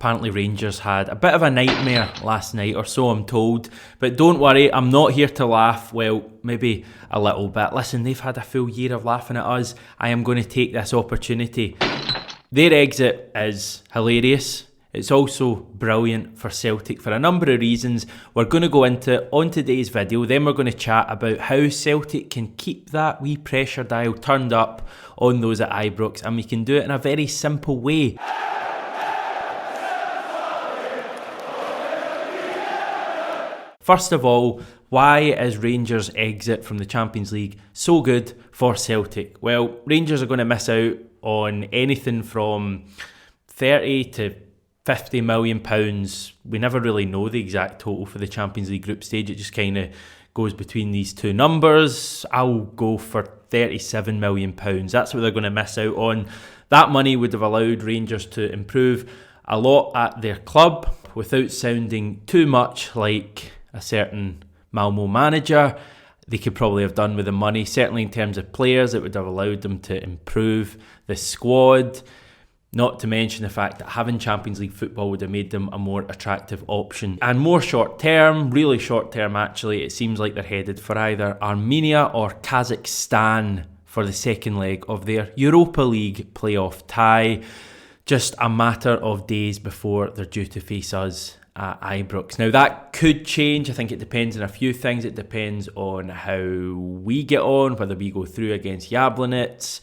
Apparently Rangers had a bit of a nightmare last night, or so I'm told. But don't worry, I'm not here to laugh. Well, maybe a little bit. Listen, they've had a full year of laughing at us. I am going to take this opportunity. Their exit is hilarious. It's also brilliant for Celtic for a number of reasons. We're going to go into on today's video. Then we're going to chat about how Celtic can keep that wee pressure dial turned up on those at Ibrox, and we can do it in a very simple way. First of all, why is Rangers' exit from the Champions League so good for Celtic? Well, Rangers are going to miss out on anything from 30 to 50 million pounds. We never really know the exact total for the Champions League group stage. It just kind of goes between these two numbers. I'll go for 37 million pounds. That's what they're going to miss out on. That money would have allowed Rangers to improve a lot at their club without sounding too much like a certain Malmo manager. They could probably have done with the money. Certainly in terms of players, it would have allowed them to improve the squad. Not to mention the fact that having Champions League football would have made them a more attractive option. And more short term, really short term actually, it seems like they're headed for either Armenia or Kazakhstan for the second leg of their Europa League playoff tie. Just a matter of days before they're due to face us at Ibrox. Now that could change. I think it depends on a few things. It depends on how we get on, whether we go through against Jablonec,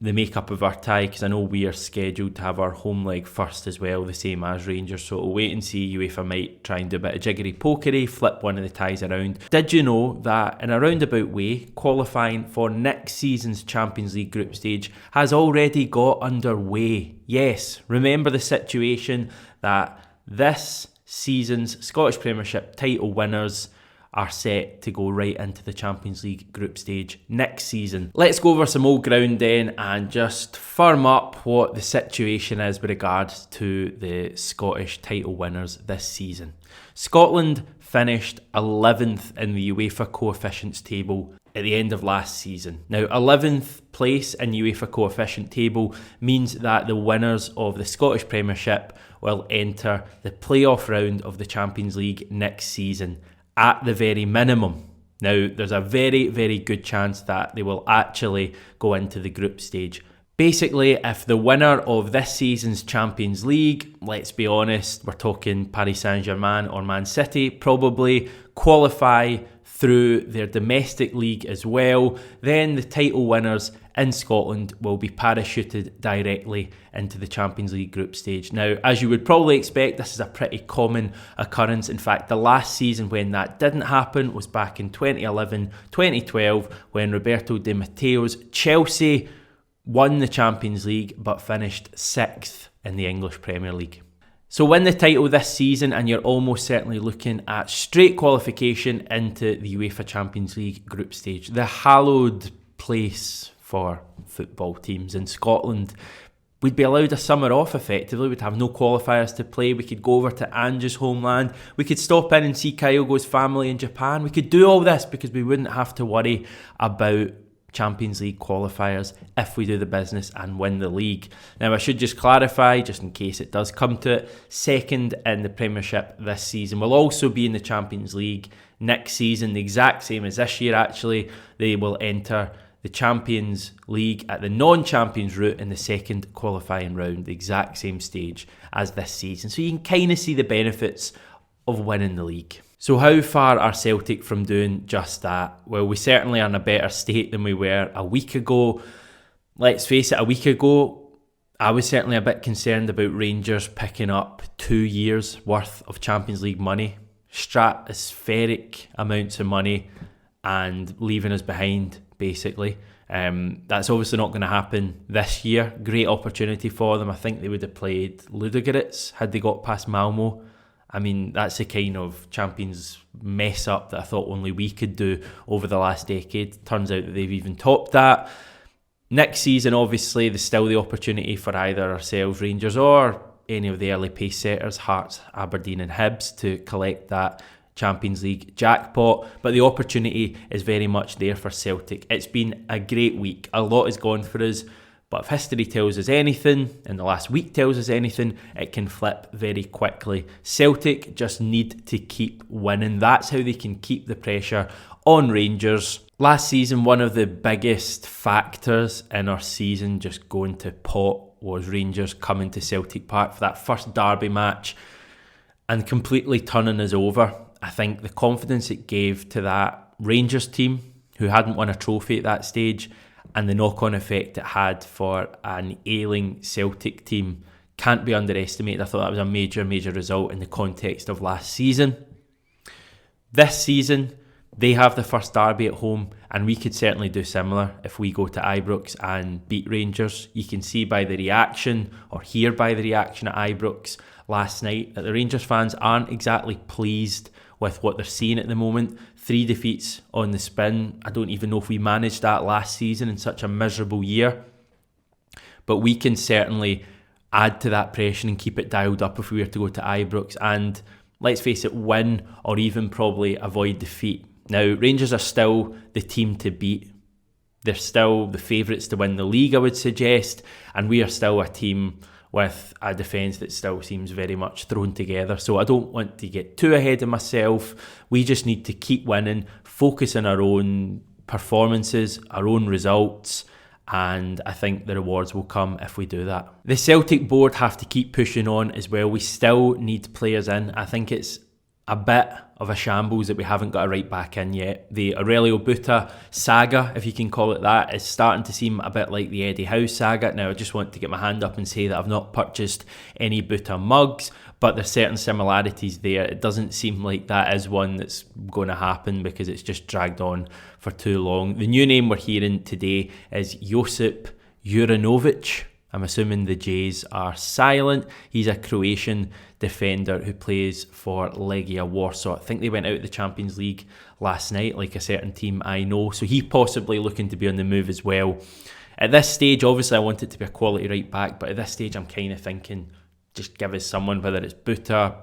the makeup of our tie, because I know we are scheduled to have our home leg first as well, the same as Rangers, so we'll wait and see. UEFA might try and do a bit of jiggery pokery, flip one of the ties around. Did you know that in a roundabout way, qualifying for next season's Champions League group stage has already got underway? Yes, remember the situation that this season's Scottish Premiership title winners are set to go right into the Champions League group stage next season. Let's go over some old ground then and just firm up what the situation is with regards to the Scottish title winners this season. Scotland finished 11th in the UEFA coefficients table at the end of last season. Now, 11th place in UEFA coefficient table means that the winners of the Scottish Premiership will enter the playoff round of the Champions League next season at the very minimum. Now, there's a very, very good chance that they will actually go into the group stage. Basically, if the winner of this season's Champions League, let's be honest, we're talking Paris Saint-Germain or Man City, probably qualify through their domestic league as well, then the title winners in Scotland will be parachuted directly into the Champions League group stage. Now, as you would probably expect, this is a pretty common occurrence. In fact, the last season when that didn't happen was back in 2011-2012 when Roberto Di Matteo's Chelsea won the Champions League but finished 6th in the English Premier League. So win the title this season and you're almost certainly looking at straight qualification into the UEFA Champions League group stage. The hallowed place for football teams in Scotland. We'd be allowed a summer off effectively. We'd have no qualifiers to play. We could go over to Ange's homeland. We could stop in and see Kyogo's family in Japan. We could do all this because we wouldn't have to worry about Champions League qualifiers if we do the business and win the league. Now, I should just clarify, just in case it does come to it, second in the Premiership this season will also be in the Champions League next season, the exact same as this year actually. They will enter the Champions League at the non-champions route in the second qualifying round, the exact same stage as this season. So you can kind of see the benefits of winning the league. So how far are Celtic from doing just that? Well, we certainly are in a better state than we were a week ago. Let's face it, a week ago, I was certainly a bit concerned about Rangers picking up 2 years worth of Champions League money, stratospheric amounts of money, and leaving us behind, basically. That's obviously not going to happen this year. Great opportunity for them. I think they would have played Ludogorets had they got past Malmo. I mean, that's the kind of Champions mess up that I thought only we could do over the last decade. Turns out that they've even topped that. Next season, obviously, there's still the opportunity for either ourselves, Rangers, or any of the early pace setters, Hearts, Aberdeen and Hibs, to collect that Champions League jackpot. But the opportunity is very much there for Celtic. It's been a great week. A lot has gone for us. But if history tells us anything, and the last week tells us anything, it can flip very quickly. Celtic just need to keep winning. That's how they can keep the pressure on Rangers. Last season, one of the biggest factors in our season just going to pot was Rangers coming to Celtic Park for that first derby match and completely turning us over. I think the confidence it gave to that Rangers team, who hadn't won a trophy at that stage, and the knock-on effect it had for an ailing Celtic team can't be underestimated. I thought that was a major result in the context of last season. This season, they have the first derby at home, and we could certainly do similar if we go to Ibrox and beat Rangers. You can see by the reaction, or hear by the reaction at Ibrox last night, that the Rangers fans aren't exactly pleased with what they're seeing at the moment. 3 defeats on the spin. I don't even know if we managed that last season in such a miserable year. But we can certainly add to that pressure and keep it dialed up if we were to go to Ibrox and, let's face it, win or even probably avoid defeat. Now, Rangers are still the team to beat. They're still the favourites to win the league, I would suggest, and we are still a team with a defence that still seems very much thrown together. So I don't want to get too ahead of myself. We just need to keep winning, focus on our own performances, our own results, and I think the rewards will come if we do that. The Celtic board have to keep pushing on as well. We still need players in. I think it's a bit of a shambles that we haven't got a right back in yet. The Aurelio Buta saga, if you can call it that, is starting to seem a bit like the Eddie Howe saga. Now, I just want to get my hand up and say that I've not purchased any Buta mugs, but there's certain similarities there. It doesn't seem like that is one that's going to happen because it's just dragged on for too long. The new name we're hearing today is Josip Juranovic. I'm assuming the J's are silent. He's a Croatian defender who plays for Legia Warsaw. I think they went out of the Champions League last night, like a certain team I know. So he's possibly looking to be on the move as well. At this stage, obviously I want it to be a quality right back, but at this stage I'm kind of thinking just give us someone, whether it's Buta,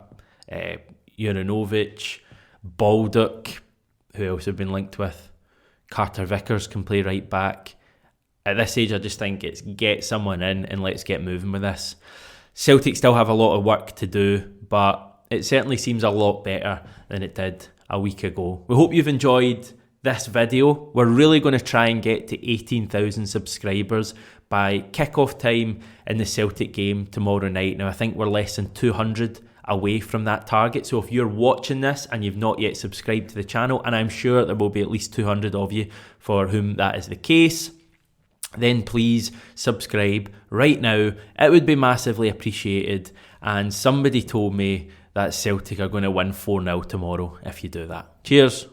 Juranovic, Baldock, who else have been linked with. Carter Vickers can play right back. At this stage, I just think it's get someone in and let's get moving with this. Celtic still have a lot of work to do, but it certainly seems a lot better than it did a week ago. We hope you've enjoyed this video. We're really going to try and get to 18,000 subscribers by kick-off time in the Celtic game tomorrow night. Now, I think we're less than 200 away from that target. So if you're watching this and you've not yet subscribed to the channel, and I'm sure there will be at least 200 of you for whom that is the case, then please subscribe right now. It would be massively appreciated. And somebody told me that Celtic are going to win 4-0 tomorrow if you do that. Cheers.